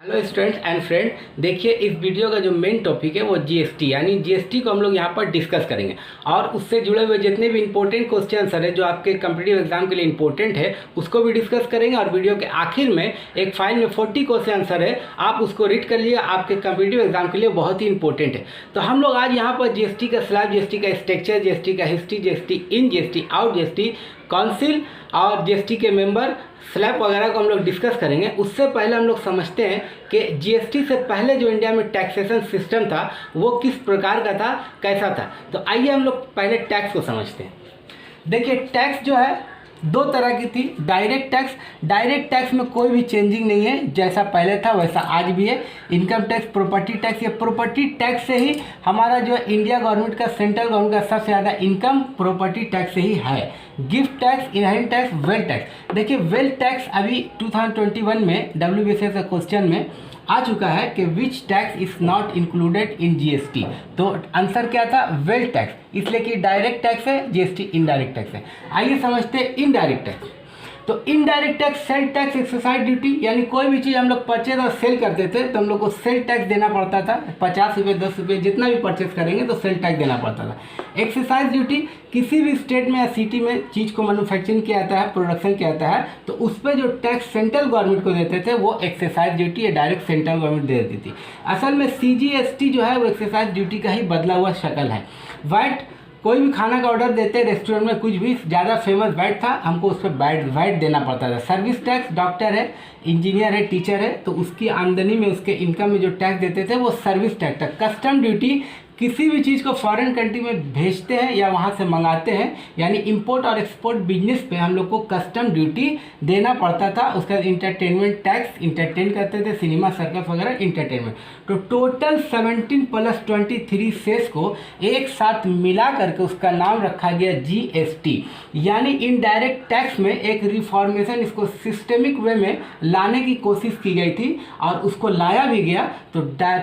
Hello students and friend, देखिए इस video का जो मेन टॉपिक है वो जीएसटी यानी जीएसटी को हम लोग यहाँ पर डिस्कस करेंगे और उससे जुड़े हुए जितने भी इंपॉर्टेंट क्वेश्चन आंसर है जो आपके कम्पिटिटिव एग्जाम के लिए इंपॉर्टेंट है उसको भी डिस्कस करेंगे। और वीडियो के आखिर में एक फाइल में 40 क्वेश्चन आंसर है, आप उसको रीड कर लीजिए, आपके कम्पिटिटिव एग्जाम के लिए बहुत ही इंपॉर्टेंट है। तो हम लोग आज यहाँ पर जीएसटी का स्लैब, जीएसटी का स्ट्रक्चर, जीएसटी का history, GST in, GST out, GST council और जीएसटी के मेंबर, स्लैब वगैरह को हम लोग डिस्कस करेंगे। उससे पहले हम लोग समझते हैं कि जीएसटी से पहले जो इंडिया में टैक्सेशन सिस्टम था वो किस प्रकार का था, कैसा था। तो आइए हम लोग पहले टैक्स को समझते हैं। देखिए टैक्स जो है दो तरह की थी। डायरेक्ट टैक्स, डायरेक्ट टैक्स में कोई भी चेंजिंग नहीं है, जैसा पहले था वैसा आज भी है। इनकम टैक्स, प्रॉपर्टी टैक्स, ये प्रॉपर्टी टैक्स से ही हमारा जो है इंडिया गवर्नमेंट का, सेंट्रल गवर्नमेंट का सबसे ज़्यादा इनकम प्रॉपर्टी टैक्स से ही है। Gift tax, inheritance tax, wealth tax. देखिए वेल्थ टैक्स अभी 2021 में WBCS के क्वेश्चन में आ चुका है कि which tax is not included in GST. तो आंसर क्या था? वेल्थ टैक्स, इसलिए कि डायरेक्ट टैक्स है, जीएसटी इनडायरेक्ट टैक्स है। आइए समझते हैं इनडायरेक्ट टैक्स। तो indirect tax, sale tax, excise duty, यानी कोई भी चीज़ हम लोग परचेज और सेल करते थे तो हम लोग को सेल टैक्स देना पड़ता था। 50 रुपये, 10 रुपये, जितना भी परचेज करेंगे तो सेल टैक्स देना पड़ता था। एक्सरसाइज ड्यूटी, किसी भी स्टेट में या सिटी में चीज़ को मैन्युफैक्चरिंग किया जाता है, प्रोडक्शन किया जाता है, तो उस पर जो टैक्स सेंट्रल गवर्नमेंट को देते थे वो एक्सरसाइज ड्यूटी या डायरेक्ट सेंट्रल गवर्नमेंट दे देती थी। असल में CGST जो है वो एक्सरसाइज ड्यूटी का ही बदला हुआ शक्ल है। वैट, कोई भी खाना का ऑर्डर देते रेस्टोरेंट में, कुछ भी ज़्यादा फेमस वैट था, हमको उस पर वैट देना पड़ता था। सर्विस टैक्स, डॉक्टर है, इंजीनियर है, टीचर है, तो उसकी आमदनी में, उसके इनकम में जो टैक्स देते थे वो सर्विस टैक्स था। कस्टम ड्यूटी, किसी भी चीज़ को फॉरेन कंट्री में भेजते हैं या वहाँ से मंगाते हैं, यानी इंपोर्ट और एक्सपोर्ट बिजनेस पे हम लोग को कस्टम ड्यूटी देना पड़ता था। उसके बाद इंटरटेनमेंट टैक्स, इंटरटेन करते थे, सिनेमा, सर्कस वगैरह, इंटरटेनमेंट। तो टोटल 17 + 23 सेस को एक साथ मिला करके उसका नाम रखा गया GST। यानी इनडायरेक्ट टैक्स में एक रिफॉर्मेशन, इसको सिस्टेमिक वे में लाने की कोशिश की गई थी और उसको लाया भी गया। तो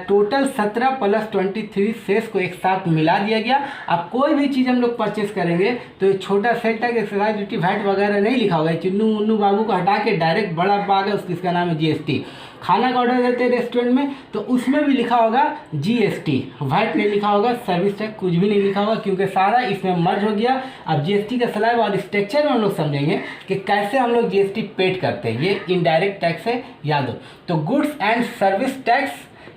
टोटल 17 + 23 सेस को एक साथ मिला दिया गया। अब कोई भी चीज़ हम लोग परचेस करेंगे तो ये छोटा sale tax, excise duty, VAT वगैरह नहीं लिखा होगा। चिन्नू मुन्नू बाबू को हटा के डायरेक्ट बड़ा बाग है उसका नाम है GST। खाना का ऑर्डर देते हैं रेस्टोरेंट में तो उसमें भी लिखा होगा GST, वैट नहीं लिखा होगा, सर्विस टैक्स कुछ भी नहीं लिखा होगा, क्योंकि सारा इसमें मर्ज हो गया। अब GST का स्लैब और स्ट्रक्चर में हम लोग समझेंगे कि कैसे हम लोग GST पेड करते हैं। ये इनडायरेक्ट टैक्स है, याद हो। तो गुड्स एंड सर्विस टैक्स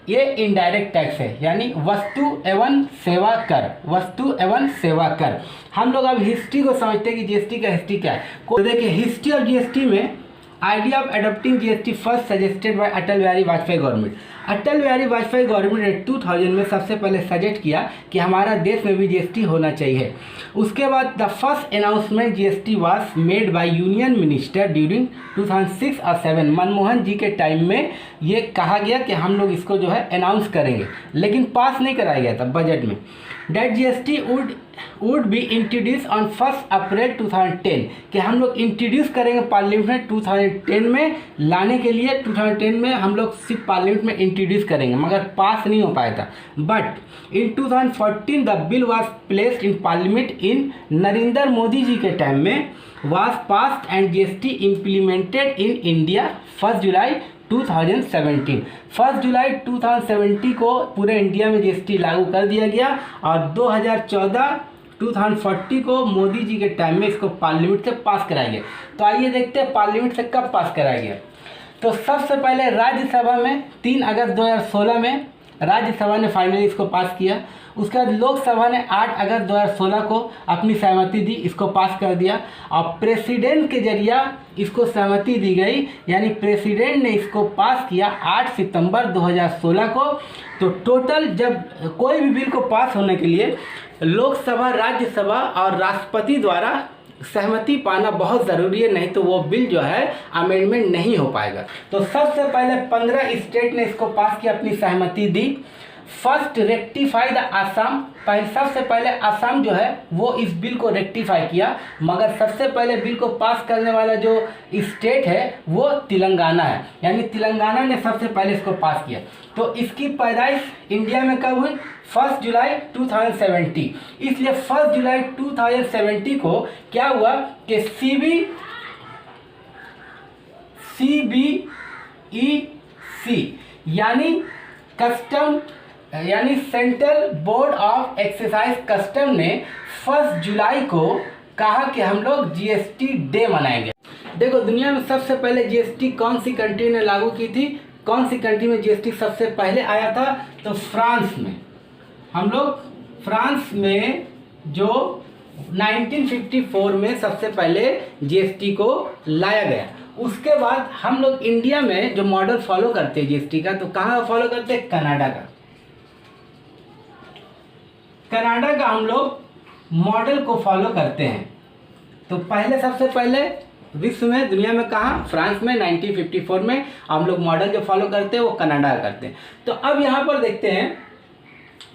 ये इनडायरेक्ट टैक्स है, यानी वस्तु एवं सेवा कर, वस्तु एवं सेवा कर। हम लोग अब हिस्ट्री को समझते हैं कि जीएसटी का हिस्ट्री क्या है। तो देखिए हिस्ट्री ऑफ जीएसटी में idea of adopting GST first suggested by Atal Bihari Vajpayee government. Atal Bihari Vajpayee government ने 2000 में सबसे पहले सजेस्ट किया कि हमारा देश में भी जीएसटी होना चाहिए। उसके बाद the first announcement GST was made by union minister during 2006 और 7। मनमोहन जी के टाइम में ये कहा गया कि हम लोग इसको जो है अनाउंस करेंगे, लेकिन पास नहीं कराया गया था बजट में। That GST would be introduce on 1 April 2010, कि हम लोग इंट्रोड्यूस करेंगे पार्लियामेंट में 2010 में, लाने के लिए 2010 में हम लोग सिर्फ पार्लियामेंट में इंट्रोड्यूस करेंगे, मगर पास नहीं हो पाया था। But in 2014 the bill was placed in parliament in Narendra Modi ji के टाइम में, was passed and GST implemented in India 1 जुलाई 2017। 1 जुलाई 2017 को पूरे इंडिया में जीएसटी लागू कर दिया गया और 2014 को मोदी जी के टाइम में इसको पार्लियामेंट से पास कराया गया। तो आइए देखते हैं पार्लियामेंट से कब पास कराया गया। तो सबसे पहले राज्यसभा में 3 अगस्त 2016 में राज्यसभा ने फाइनली इसको पास किया। उसके बाद लोकसभा ने 8 अगस्त 2016 को अपनी सहमति दी, इसको पास कर दिया। और प्रेसिडेंट के जरिए इसको सहमति दी गई, यानी प्रेसिडेंट ने इसको पास किया 8 सितंबर 2016 को। तो टोटल जब कोई भी बिल को पास होने के लिए लोकसभा, राज्यसभा और राष्ट्रपति द्वारा सहमति पाना बहुत ज़रूरी है, नहीं तो वो बिल जो है अमेंडमेंट नहीं हो पाएगा। तो सबसे पहले 15 स्टेट ने इसको पास किया, अपनी सहमति दी। फर्स्ट रेक्टिफाई द आसाम, सबसे पहले आसाम जो है वो इस बिल को रेक्टिफाई किया, मगर सबसे पहले बिल को पास करने वाला जो स्टेट है वो तेलंगाना है, यानी तेलंगाना ने सबसे पहले इसको पास किया। तो इसकी पैदाइश इंडिया में कब हुई? 1 जुलाई 2070। इसलिए 1 जुलाई 2070 को क्या हुआ कि CBEC यानी कस्टम यानी central board of excise custom ने 1 जुलाई को कहा कि हम लोग जीएसटी डे मनाएंगे। देखो दुनिया में सबसे पहले जीएसटी कौन सी कंट्री ने लागू की थी, कौन सी कंट्री में जीएसटी सबसे पहले आया था, तो फ्रांस में। हम लोग फ्रांस में जो 1954 में सबसे पहले जीएसटी को लाया गया। उसके बाद हम लोग इंडिया में जो मॉडल फॉलो करते हैं जीएसटी का, तो कहाँ फॉलो करते हैं, कनाडा का। कनाडा का हम लोग मॉडल को फॉलो करते हैं। तो पहले सबसे पहले विश्व में, दुनिया में कहाँ, फ्रांस में 1954 में हम लोग मॉडल जो फॉलो करते हैं वो कनाडा करते हैं। तो अब यहाँ पर देखते हैं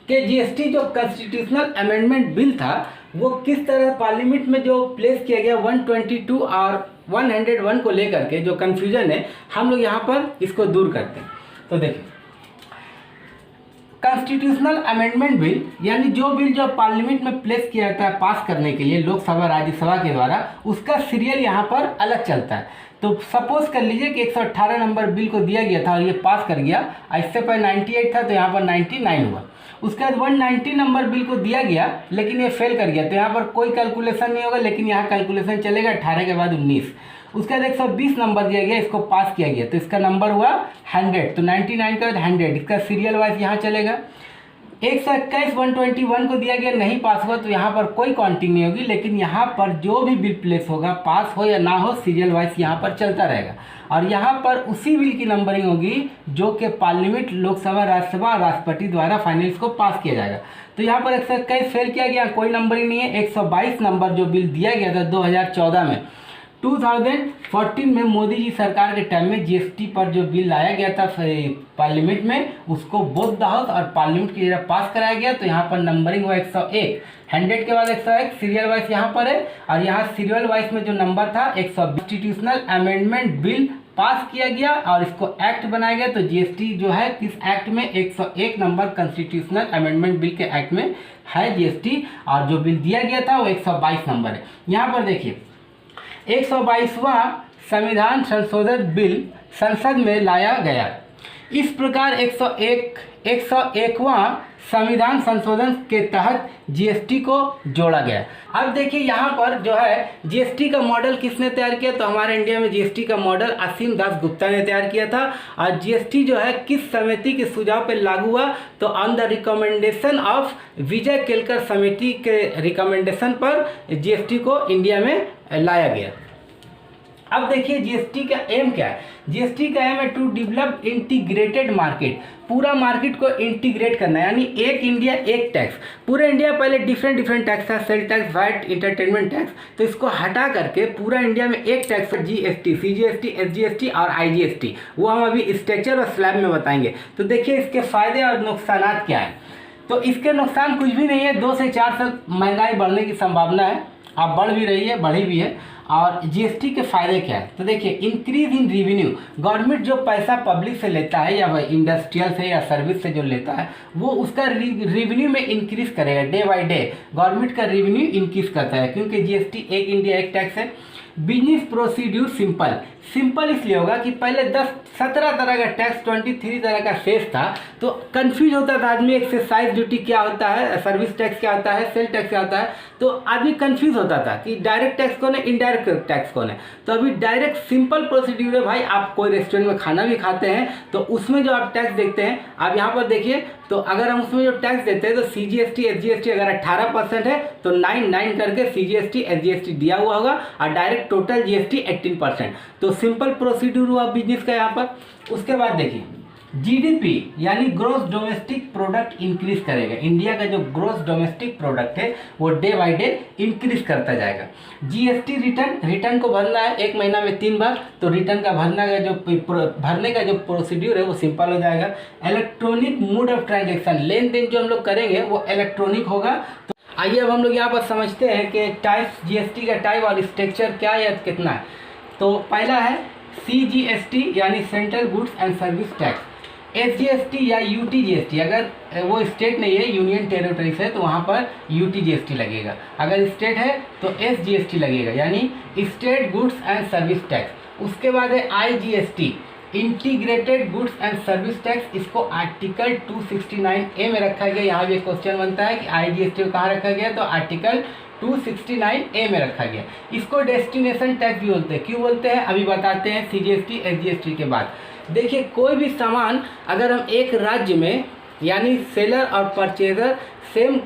कि जीएसटी जो कॉन्स्टिट्यूशनल अमेंडमेंट बिल था वो किस तरह पार्लियामेंट में जो प्लेस किया गया 122 और 101 को लेकर के जो कन्फ्यूजन है हम लोग यहाँ पर इसको दूर करते हैं। तो देखिए कॉन्स्टिट्यूशनल अमेंडमेंट बिल यानी जो बिल जो पार्लियामेंट में प्लेस किया जाता है पास करने के लिए लोकसभा राज्यसभा के द्वारा, उसका सीरियल यहाँ पर अलग चलता है। तो सपोज कर लीजिए कि 118 नंबर बिल को दिया गया था और ये पास कर गया, इससे पहले 98 था तो यहाँ पर 99 हुआ। उसके बाद 190 नंबर बिल को दिया गया लेकिन ये फेल कर गया, तो यहाँ पर कोई कैलकुलेशन नहीं होगा, लेकिन यहाँ कैलकुलेशन चलेगा 18 के बाद 19। उसके बाद 120 नंबर दिया गया, इसको पास किया गया तो इसका नंबर हुआ 100, तो 99 का 100, इसका सीरियल वाइज यहाँ चलेगा। 121 121 को दिया गया, नहीं पास हुआ, तो यहाँ पर कोई काउंटिंग नहीं होगी, लेकिन यहाँ पर जो भी बिल प्लेस होगा पास हो या ना हो सीरियल वाइज यहाँ पर चलता रहेगा। और यहाँ पर उसी बिल की नंबरिंग होगी जो कि पार्लियामेंट, लोकसभा, राज्यसभा और राष्ट्रपति द्वारा फाइनल को पास किया जाएगा। तो यहाँ पर 121 फेल किया गया, कोई नंबरिंग नहीं है। 122 नंबर जो बिल दिया गया था 2014 में, 2014 में मोदी जी सरकार के टाइम में जीएसटी पर जो बिल लाया गया था पार्लियामेंट में, उसको बोथ द हाउस और पार्लियामेंट की जगह पास कराया गया। तो यहाँ पर नंबरिंग हुआ 101, 100 के बाद 101 सीरियल वाइज यहाँ पर है। और यहाँ सीरियल वाइज में जो नंबर था 120, कॉन्स्टिट्यूशनल अमेंडमेंट बिल पास किया गया और इसको एक्ट बनाया गया। तो जीएसटी जो है किस एक्ट में, 101 नंबर कॉन्स्टिट्यूशनल अमेंडमेंट बिल के एक्ट में है जीएसटी। और जो बिल दिया गया था वो 122 नंबर है। यहाँ पर देखिए 122वां संविधान संशोधन बिल संसद में लाया गया। इस प्रकार 101वां संविधान संशोधन के तहत जीएसटी को जोड़ा गया। अब देखिए यहाँ पर जो है जीएसटी का मॉडल किसने तैयार किया, तो हमारे इंडिया में जीएसटी का मॉडल असीम दास गुप्ता ने तैयार किया था। और जीएसटी जो है किस समिति के सुझाव पर लागू हुआ, तो ऑन द रिकमेंडेशन ऑफ विजय केलकर समिति के रिकमेंडेशन पर जीएसटी को इंडिया में लाया गया। अब देखिए जीएसटी का एम क्या है, जीएसटी का एम है टू डेवलप इंटीग्रेटेड मार्केट, पूरा मार्केट को इंटीग्रेट करना, यानी एक इंडिया एक टैक्स। पूरे इंडिया पहले डिफरेंट टैक्स था, sale tax, VAT, entertainment tax, तो इसको हटा करके पूरा इंडिया में एक टैक्स, जीएसटी, सीजीएसटी, एसजीएसटी और आईजीएसटी, वो हम अभी स्ट्रक्चर और स्लैब में बताएंगे। तो देखिए इसके फायदे और नुकसान क्या है। तो इसके नुकसान कुछ भी नहीं है, 2 से 4 साल महंगाई बढ़ने की संभावना है, अब बढ़ भी रही है, बढ़ी भी है। और जीएसटी के फायदे क्या है, तो देखिए इंक्रीज इन रेवेन्यू, गवर्नमेंट जो पैसा पब्लिक से लेता है या इंडस्ट्रियल से या सर्विस से जो लेता है वो उसका रेवेन्यू में इंक्रीज करेगा। डे बाय डे गवर्नमेंट का रेवेन्यू इंक्रीज करता है, क्योंकि जीएसटी एक इंडिया एक टैक्स है। बिजनेस प्रोसीड्यूर सिंपल इसलिए होगा कि पहले 17 तरह का टैक्स, 23 तरह का सेस था, तो कंफ्यूज होता था आदमी, एक्साइज ड्यूटी क्या होता है, सर्विस टैक्स क्या होता है, सेल टैक्स क्या होता है, तो आदमी कंफ्यूज होता था कि डायरेक्ट टैक्स कौन है, इनडायरेक्ट टैक्स कौन है। तो अभी डायरेक्ट सिंपल प्रोसीड्यूर है भाई, आप कोई रेस्टोरेंट में खाना भी खाते हैं तो उसमें जो आप टैक्स देखते हैं, आप यहाँ पर देखिए, तो अगर हम उसमें जो टैक्स देते हैं तो सीजीएसटी एसजीएसटी अगर 18% है तो 9 करके सीजीएसटी एसजीएसटी दिया हुआ होगा और डायरेक्ट टोटल जीएसटी 18%। तो सिंपल प्रोसीड्यूर हुआ बिजनेस का यहाँ पर। उसके बाद देखिए जीडीपी यानी ग्रोस डोमेस्टिक प्रोडक्ट इंक्रीज करेगा। इंडिया का जो ग्रोस डोमेस्टिक प्रोडक्ट है वो डे बाय डे इंक्रीज करता जाएगा। जीएसटी रिटर्न को भरना है 1 महीना में 3 बार, तो रिटर्न का भरने का जो प्रोसीड्यूर है वो सिंपल हो जाएगा। इलेक्ट्रॉनिक मोड ऑफ ट्रांजेक्शन, लेन देन जो हम लोग करेंगे वो इलेक्ट्रॉनिक होगा। तो आइए अब हम लोग यहाँ पर समझते हैं कि टाइप्स, जीएसटी का टाइप और स्ट्रक्चर क्या है, कितना है। तो पहला है सीजीएसटी यानी central goods and service tax. SGST या यूटीजीएसटी, अगर वो स्टेट नहीं है, यूनियन टेरिटरी से, तो वहाँ पर यूटीजीएसटी लगेगा। अगर स्टेट है तो एसजीएसटी लगेगा, यानी state goods and service tax. उसके बाद है IGST, integrated goods and service tax, इसको आर्टिकल 269A में रखा गया। यहाँ भी क्वेश्चन बनता है कि IGST को कहाँ रखा गया, तो आर्टिकल 269A में रखा गया। इसको डेस्टिनेशन टैक्स भी बोलते हैं। क्यों बोलते हैं अभी बताते हैं CGST SGST के बाद। देखिए कोई भी सामान अगर हम एक राज्य में यानी सेलर और परचेजर सेम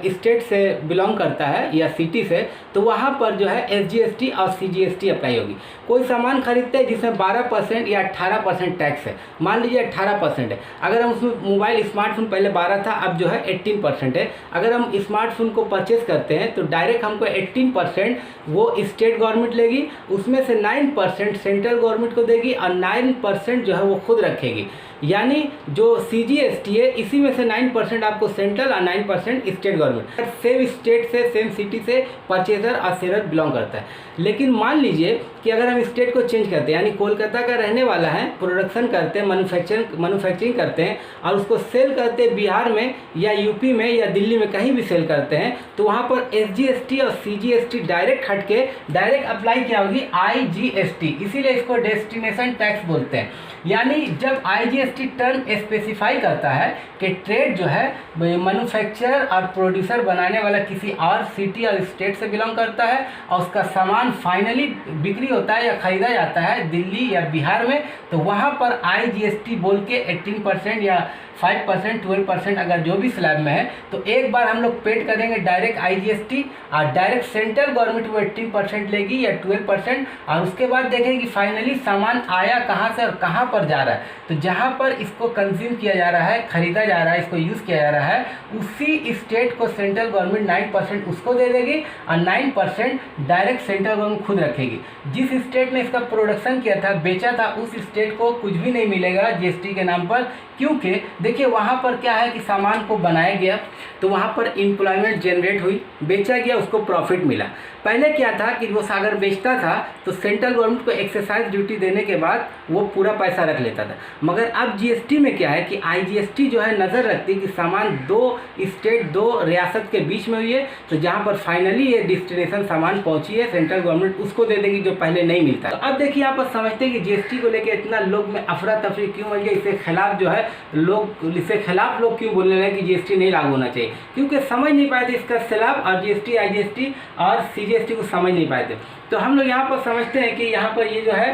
स्टेट से बिलोंग करता है या सिटी से, तो वहाँ पर जो है SGST और CGST अप्लाई होगी। कोई सामान खरीदते हैं जिसमें 12% या 18% टैक्स है, मान लीजिए 18% है। अगर हम उसमें मोबाइल स्मार्टफोन पहले 12 था, अब जो है 18% है। अगर हम स्मार्टफोन को परचेज करते हैं तो डायरेक्ट हमको 18% वो स्टेट गवर्नमेंट लेगी, उसमें से 9% सेंट्रल गवर्नमेंट को देगी और 9% जो है वो खुद रखेगी। यानी जो CGST है इसी में से 9% आपको सेंट्रल और 9% स्टेट गवर्नमेंट। सेम स्टेट से सेम सिटी से परचेजर और सेलर बिलोंग करता है। लेकिन मान लीजिए कि अगर हम स्टेट को चेंज करते हैं, यानी कोलकाता का रहने वाला है, प्रोडक्शन करते हैं, मैन्युफैक्चरिंग करते हैं और उसको सेल करते हैं बिहार में या यूपी में या दिल्ली में, कहीं भी सेल करते हैं, तो वहाँ पर SGST और CGST डायरेक्ट हट के डायरेक्ट अप्लाई क्या होगी, IGST। इसीलिए इसको डेस्टिनेशन टैक्स बोलते हैं। यानी जब IGST टर्म स्पेसिफाई करता है कि ट्रेड जो है मैन्युफैक्चरर और प्रोड्यूसर बनाने वाला किसी और सिटी और स्टेट से बिलोंग करता है और उसका सामान फाइनली बिक्री होता है या खरीदा जाता है दिल्ली या बिहार में, तो वहाँ पर IGST बोल के 18% या 5%, 12% अगर जो भी स्लैब में है, तो एक बार हम लोग पेड करेंगे डायरेक्ट IGST और डायरेक्ट सेंट्रल गवर्नमेंट वो 18% लेगी या 12%, और उसके बाद देखेंगे कि फाइनली सामान आया कहाँ से और कहाँ पर जा रहा है। तो जहाँ पर इसको कंज्यूम किया जा रहा है, खरीदा जा रहा है, इसको यूज़ किया जा रहा है, उसी स्टेट को सेंट्रल गवर्नमेंट 9% उसको दे देगी और 9% डायरेक्ट सेंट्रल गवर्नमेंट खुद रखेगी। जिस स्टेट ने इसका प्रोडक्शन किया था, बेचा था, उस स्टेट को कुछ भी नहीं मिलेगा GST के नाम पर, क्योंकि देखिए वहाँ पर क्या है कि सामान को बनाया गया तो वहाँ पर एम्प्लॉयमेंट जनरेट हुई, बेचा गया, उसको प्रॉफिट मिला। पहले क्या था कि वो सागर बेचता था तो सेंट्रल गवर्नमेंट को एक्साइज ड्यूटी देने के बाद वो पूरा पैसा रख लेता था। मगर अब GST में क्या है कि IGST जो है नज़र रखती है कि सामान दो स्टेट, दो रियासत के बीच में हुई है, तो जहाँ पर फाइनली ये डिस्टिनेशन सामान पहुँची है, सेंट्रल गवर्नमेंट उसको दे देगी जो पहले नहीं मिलता। तो अब देखिए यहाँ पर समझते हैं कि GST को लेकर इतना लोग में अफरा तफरी क्यों मच गई, इसके खिलाफ जो है लोग क्यों बोलने लगे कि GST नहीं लागू होना चाहिए, क्योंकि समझ नहीं पाए थे इसका खिलाफ, और GST IGST और CGST को समझ नहीं पाए थे। तो हम लोग यहाँ पर समझते हैं कि यहाँ पर ये जो है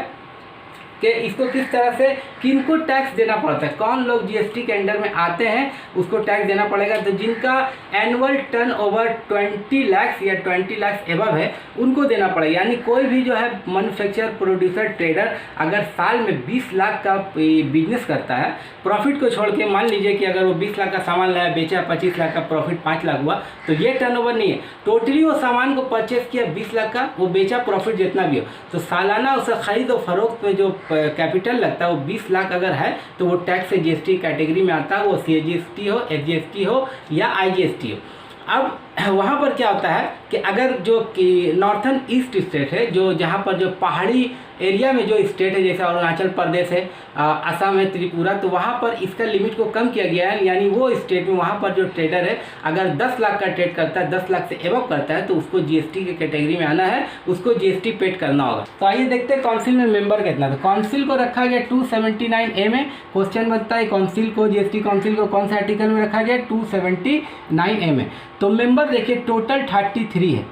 कि इसको किस तरह से किनको टैक्स देना पड़ता है, कौन लोग GST के अंडर में आते हैं उसको टैक्स देना पड़ेगा। तो जिनका एनुअल टर्नओवर 20 लाख या 20 लाख एबव है उनको देना पड़ेगा। यानी कोई भी जो है मैन्युफैक्चरर, प्रोड्यूसर, ट्रेडर अगर साल में 20 लाख का बिजनेस करता है, प्रॉफिट को छोड़ के, मान लीजिए कि अगर वो 20 लाख का सामान लाया, बेचा 25 लाख का, प्रॉफिट 5 लाख हुआ, तो ये टर्नओवर नहीं है। टोटली वो सामान को परचेस किया 20 लाख का, वो बेचा, प्रॉफिट जितना भी हो, तो सालाना उसे खरीद और फरोख्त पे जो कैपिटल लगता है वो 20 लाख अगर है तो वो टैक्स GST कैटेगरी में आता है, वो CGST हो, SGST हो या IGST हो। अब वहाँ पर क्या होता है कि अगर जो कि नॉर्थन ईस्ट स्टेट है, जो जहाँ पर जो पहाड़ी एरिया में जो स्टेट है, जैसे अरुणाचल प्रदेश है, असम है, त्रिपुरा, तो वहाँ पर इसका लिमिट को कम किया गया है। यानी वो स्टेट में वहाँ पर जो ट्रेडर है अगर 10 लाख का ट्रेड करता है, 10 लाख से एबव करता है, तो उसको GST के कैटेगरी में आना है, उसको GST पेड करना होगा। तो आइए देखते हैं काउंसिल में मेंबर कितना। तो काउंसिल को रखा गया 279A में। क्वेश्चन बनता है काउंसिल को, GST काउंसिल को कौन से आर्टिकल में रखा गया, 279A में। तो मेंबर देखिए टोटल 33 है।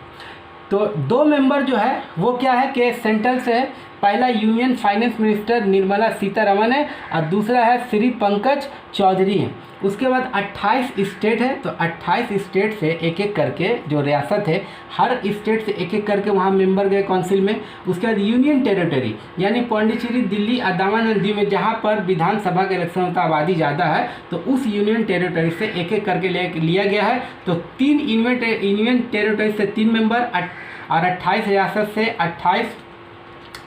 तो 2 मेंबर जो है वो क्या है कि सेंट्रल से है। पहला union finance minister Nirmala Sitharaman है और दूसरा है श्री पंकज चौधरी है। उसके बाद 28 स्टेट है, तो 28 स्टेट से एक एक करके जो रियासत है, हर स्टेट से एक एक करके वहाँ मेंबर गए काउंसिल में। उसके बाद यूनियन टेरिटरी यानी पौंडीचेरी, दिल्ली और दामन और दीव में जहाँ पर विधानसभा के इलेक्शन होता है, आबादी ज़्यादा है, तो उस यूनियन टेरिटरी से एक एक करके लिया गया है। तो 3 यूनियन टेरिटरी से 3 मेंबर और 28 रियासत से 28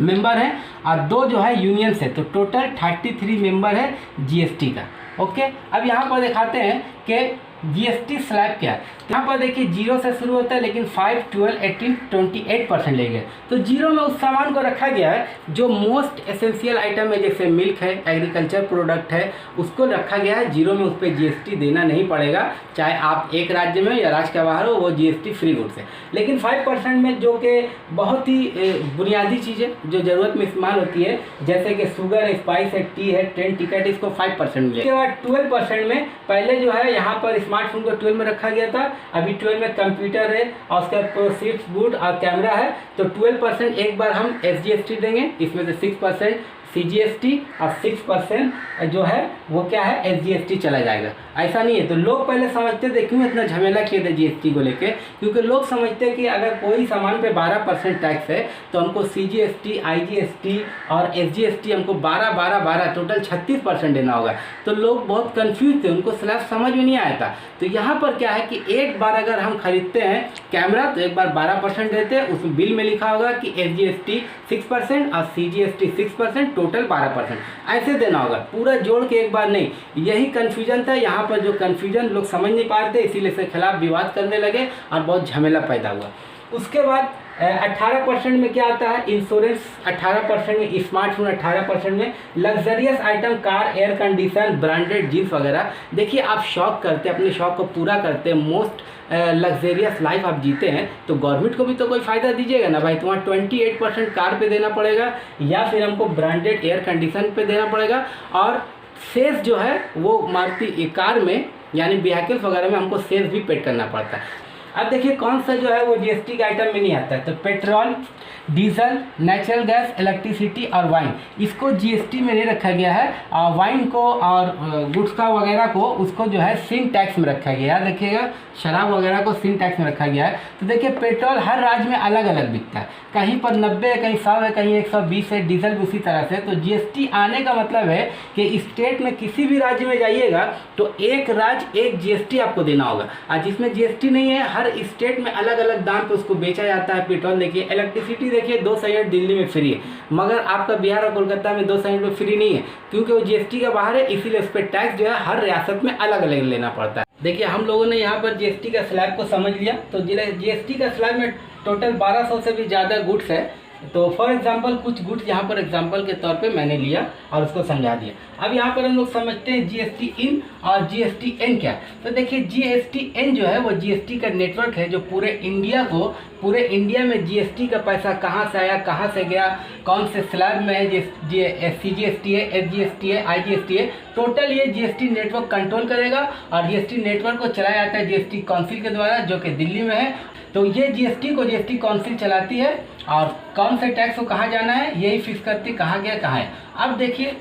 मेंबर है और 2 जो है यूनियन से, तो टोटल 33 मेंबर है GST का। ओके, अब यहाँ पर दिखाते हैं कि जीएसटी स्लैब क्या है। तो यहाँ पर देखिए 0 से शुरू होता है, लेकिन 5, 12, 18, 28% ले गए। तो 0 में उस सामान को रखा गया है जो मोस्ट एसेंशियल आइटम है, जैसे मिल्क है, एग्रीकल्चर प्रोडक्ट है, उसको रखा गया है 0 में। उस पर जीएसटी देना नहीं पड़ेगा, चाहे आप एक राज्य में या राज्य के बाहर हो, वो जीएसटी फ्री गुड्स है। लेकिन 5% में जो कि बहुत ही बुनियादी चीज़ें जो ज़रूरत में इस्तेमाल होती है, जैसे कि शुगर, स्पाइस है, टी है, ट्रेन टिकट, इसको 5% मिले। उसके बाद 12% में पहले जो है यहाँ पर स्मार्टफोन को 12 में रखा गया था, अभी 12 में कंप्यूटर है और उसका प्रोसेस बोर्ड और कैमरा है। तो 12% एक बार हम एसजीएसटी देंगे, इसमें से 6% सीजीएसटी और 6% जो है वो क्या है एसजीएसटी चला जाएगा। ऐसा नहीं है। तो लोग पहले समझते थे क्यों इतना झमेला किए थे जीएसटी को लेके, क्योंकि लोग समझते हैं कि अगर कोई सामान पे 12% टैक्स है तो हमको सीजीएसटी, आईजीएसटी और एसजीएसटी हमको 12 टोटल 36% देना होगा। तो लोग बहुत कंफ्यूज थे, उनको स्लैब समझ में नहीं आया था। तो यहाँ पर क्या है कि एक बार अगर हम खरीदते हैं कैमरा तो एक बार 12% देते हैं, उसमें बिल में लिखा होगा कि एसजीएसटी 6% और सीजीएसटी 6%, टोटल 12%, ऐसे देना होगा, पूरा जोड़ के एक बार नहीं। यही कन्फ्यूजन था। यहाँ पर जो कन्फ्यूजन लोग समझ नहीं पा रहे थे, इसीलिए इसके खिलाफ विवाद करने लगे और बहुत झमेला पैदा हुआ। उसके बाद 18% में क्या आता है, इंश्योरेंस 18% में, स्मार्टफोन 18% में, luxurious item car, air condition, branded jeans वगैरह। देखिए आप शौक करते हैं, अपने शौक को पूरा करते हैं, मोस्ट लग्जरियस लाइफ आप जीते हैं, तो गवर्नमेंट को भी तो कोई फ़ायदा दीजिएगा ना भाई। तुम्हारा 28% कार पे देना पड़ेगा या फिर हमको ब्रांडेड एयर कंडीशन पे देना पड़ेगा, और सेस जो है वो मारुति कार में यानी व्हीकल्स वगैरह में हमको सेस भी पेड करना पड़ता है। अब देखिए कौन सा जो है वो जीएसटी के आइटम में नहीं आता है। तो petrol, diesel, natural gas, electricity और वाइन, इसको जीएसटी में नहीं रखा गया है। और वाइन को और गुड्स का वगैरह को उसको जो है सिन टैक्स में रखा गया है। देखिएगा शराब वगैरह को सिन टैक्स में रखा गया है। तो देखिए पेट्रोल हर राज्य में अलग अलग बिकता है, कहीं पर 90 है, कहीं 100 है, कहीं 120 है, डीजल भी उसी तरह से। तो जीएसटी आने का मतलब है कि स्टेट में किसी भी राज्य में जाइएगा तो एक राज्य एक जीएसटी आपको देना होगा, और जिसमें जीएसटी नहीं है हर स्टेट में अलग अलग दाम पे उसको बेचा जाता है। पेट्रोल देखिए, इलेक्ट्रिसिटी देखिए 200 यूनिट दिल्ली में फ्री है, मगर आपका बिहार और कोलकाता में 200 यूनिट में फ्री नहीं है, क्योंकि वो जीएसटी के बाहर है, इसीलिए उस पर टैक्स जो है हर रियासत में अलग अलग लेना पड़ता है। देखिए हम लोगों ने यहाँ पर जीएसटी का स्लैब को समझ लिया। तो जीएसटी का स्लैब में टोटल 1200 से भी ज़्यादा गुड्स है। तो फॉर एग्जांपल कुछ गुड्स यहाँ पर एग्जांपल के तौर पे मैंने लिया और उसको समझा दिया। अब यहाँ पर हम लोग समझते हैं जीएसटी इन और जीएसटी एन क्या। तो देखिए जीएसटी एन जो है वो जीएसटी का नेटवर्क है जो पूरे इंडिया में जीएसटी का पैसा कहाँ से आया, कहाँ से गया, कौन से स्लैब में है, सीजीएसटी है, एसजीएसटी है, आईजीएसटी है, टोटल ये जीएसटी नेटवर्क कंट्रोल करेगा। और जीएसटी नेटवर्क को चलाया जाता है जीएसटी काउंसिल के द्वारा, जो कि दिल्ली में है। तो ये जीएसटी को जीएसटी काउंसिल चलाती है, और कौन से टैक्स को कहाँ जाना है यही फिक्स करती, कहाँ गया कहाँ है। अब देखिए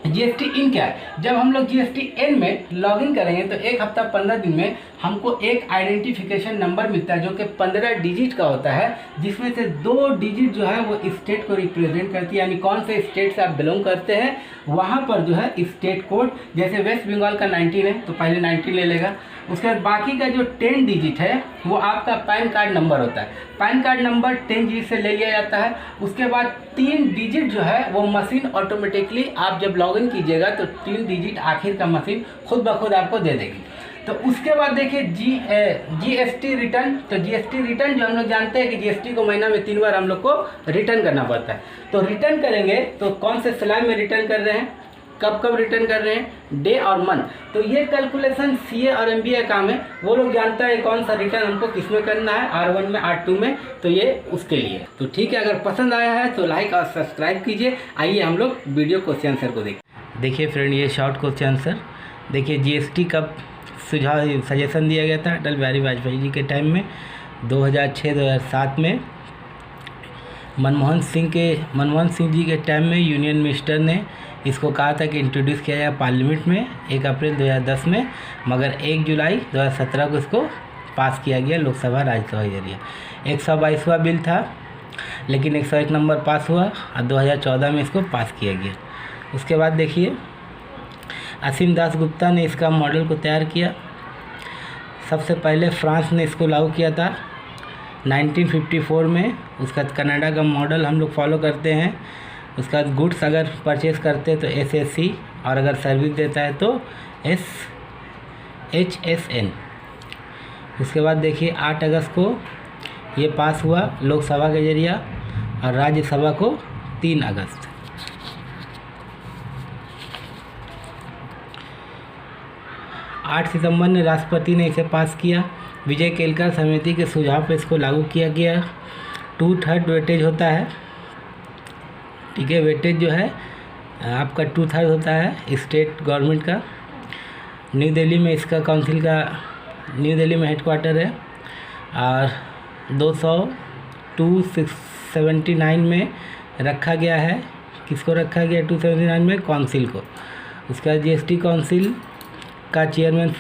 जीएसटी इन क्या है। जब हम लोग जीएसटी एन में लॉगिन करेंगे तो एक हफ्ता 15 दिन में हमको एक आइडेंटिफिकेशन नंबर मिलता है जो कि 15 डिजिट का होता है, जिसमें से 2 डिजिट जो है वो स्टेट को रिप्रेजेंट करती है, यानी कौन से स्टेट से आप बिलोंग करते हैं वहाँ पर जो है स्टेट कोड। जैसे वेस्ट बंगाल का 19 है तो पहले 19 ले लेगा। उसके बाद बाकी का जो 10 डिजिट है वो आपका पैन कार्ड नंबर होता है। पैन कार्ड नंबर 10 डिजिट से ले लिया जाता है। उसके बाद 3 डिजिट जो है वो मशीन ऑटोमेटिकली आप जब लॉगिन कीजिएगा तो 3 डिजिट आखिर का मशीन खुद ब खुद आपको दे देगी। तो उसके बाद देखिए जीएसटी रिटर्न। तो जीएसटी रिटर्न जो हम लोग जानते हैं कि जीएसटी को महीना में 3 बार हम लोग को रिटर्न करना पड़ता है। तो रिटर्न करेंगे तो कौन से स्लैब में रिटर्न कर रहे हैं, कब रिटर्न कर रहे हैं, डे और मंथ। तो ये कैलकुलेशन सीए और एमबीए का काम है, वो लोग जानता है कौन सा रिटर्न हमको किस में करना है, R1 में, R2 में। तो ये उसके लिए। तो ठीक है, अगर पसंद आया है तो लाइक और सब्सक्राइब कीजिए। आइए हम लोग वीडियो क्वेश्चन आंसर को देखिए फ्रेंड, ये शॉर्ट क्वेश्चन आंसर देखिए। जीएसटी कब सजेशन दिया गया था? अटल बिहारी वाजपेयी जी के टाइम में 2006-2007 में। मनमोहन सिंह जी के टाइम में यूनियन मिनिस्टर ने इसको कहा था कि इंट्रोड्यूस किया जाए पार्लियामेंट में 1 अप्रैल 2010 में, मगर 1 जुलाई 2017 को इसको पास किया गया लोकसभा राज्यसभा के जरिए। 122वां बिल था, लेकिन 101 नंबर पास हुआ और 2014 में इसको पास किया गया। उसके बाद देखिए असीम दास गुप्ता ने इसका मॉडल को तैयार किया। सबसे पहले फ्रांस ने इसको लागू किया था 1954 में। उसका कनाडा का मॉडल हम लोग फॉलो करते हैं। उसका गुड्स अगर परचेज़ करते हैं तो SSC, और अगर सर्विस देता है तो HSN। उसके बाद देखिए 8 अगस्त को ये पास हुआ लोकसभा के जरिए और राज्यसभा को 3 अगस्त। आठ सितंबर ने राष्ट्रपति ने इसे पास किया। विजय केलकर समिति के सुझाव पर इसको लागू किया गया। 2/3 वेटेज होता है, ठीक है। वेटेज जो है आपका 2/3 होता है स्टेट गवर्नमेंट का। न्यू दिल्ली में इसका काउंसिल का न्यू दिल्ली में हेडक्वार्टर है और 279 में रखा गया है। किसको रखा गया 279 में? काउंसिल को। उसका GST काउंसिल का चेयरमैन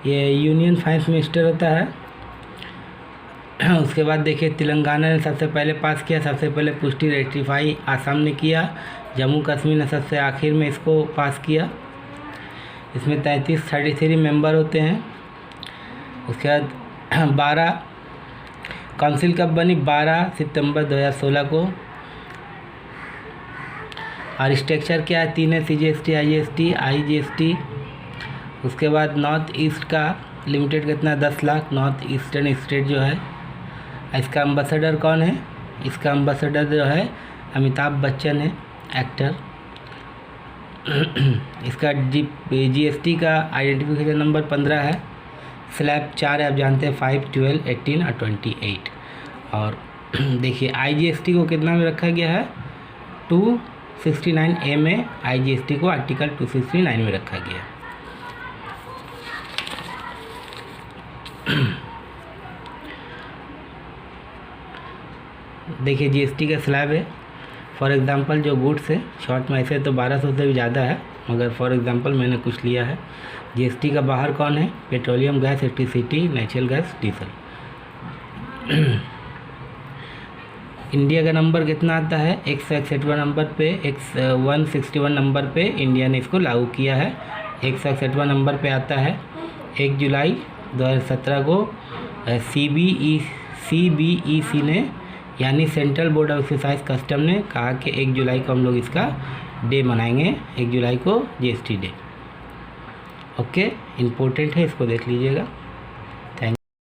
ये यूनियन फाइनेंस मिनिस्टर होता है। उसके बाद देखिए तेलंगाना ने सबसे पहले पास किया, सबसे पहले पुष्टि रेटिफाई आसाम ने किया, जम्मू कश्मीर ने सबसे आखिर में इसको पास किया। इसमें 33 मेंबर होते हैं। उसके बाद 12 काउंसिल कब बनी? 12 सितंबर 2016 को। और स्ट्रक्चर क्या है? 3 है, CGST, IGST, IGST। उसके बाद नॉर्थ ईस्ट का लिमिटेड कितना? 10 लाख नॉर्थ ईस्टर्न स्टेट जो है। इसका एम्बेसडर कौन है? इसका एम्बेसडर जो है अमिताभ बच्चन है, एक्टर। इसका GST का आइडेंटिफिकेशन नंबर 15 है। स्लैब 4 है, आप जानते हैं 5, 12, 18 और 28। और देखिए IGST को कितना में रखा गया है? 269A में IGST को आर्टिकल 269 में रखा गया। देखिए GST का स्लैब है। फॉर एग्ज़ाम्पल जो गुड्स है, शॉर्ट में ऐसे तो 1200 से भी ज़्यादा है, मगर फॉर एग्ज़ाम्पल मैंने कुछ लिया है। GST का बाहर कौन है? Petroleum gas, electricity, natural gas, diesel. India का नंबर कितना आता है? 161 नंबर पे, 161 नंबर पे इंडिया ने इसको लागू किया है। 161 नंबर पे आता है। 1 जुलाई 2017 को CBEC ने यानी central board of excise custom ने कहा कि 1 जुलाई को हम लोग इसका डे मनाएंगे। 1 जुलाई को GST डे। ओके, इम्पोर्टेंट है, इसको देख लीजिएगा।